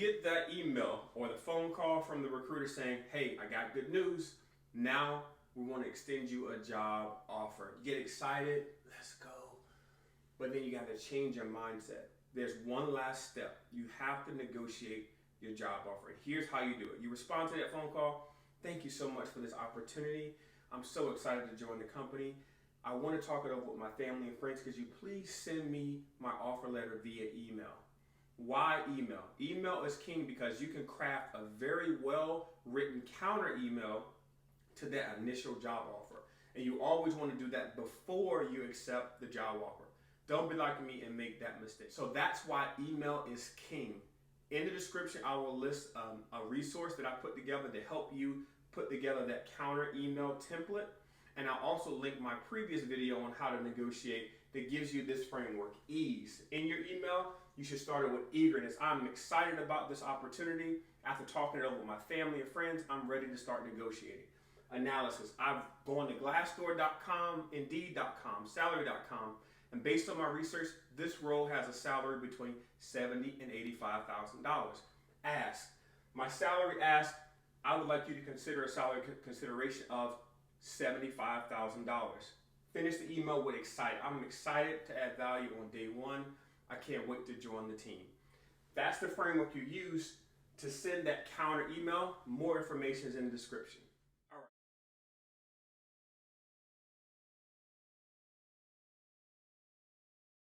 get that email or the phone call from the recruiter saying, hey, I got good news. Now we want to extend you a job offer. You get excited, let's go. But then you got to change your mindset. There's one last step. You have to negotiate your job offer. And here's how you do it. You respond to that phone call. Thank you so much for this opportunity. I'm so excited to join the company. I want to talk it over with my family and friends. Could you please send me my offer letter via email? Why email? Email is king because you can craft a very well written counter email to that initial job offer. And you always want to do that before you accept the job offer. Don't be like me and make that mistake. So that's why email is king. In the description, I will list a resource that I put together to help you put together that counter email template. And I'll also link my previous video on how to negotiate that gives you this framework, ease. In your email, you should start it with eagerness. I'm excited about this opportunity. After talking it over with my family and friends, I'm ready to start negotiating. Analysis. I've gone to Glassdoor.com, Indeed.com, Salary.com, and based on my research, this role has a salary between $70,000 and $85,000. Ask. My salary ask, I would like you to consider a salary consideration of $75,000. Finish the email with excited. I'm excited to add value on day one. I can't wait to join the team. That's the framework you use to send that counter email. More information is in the description.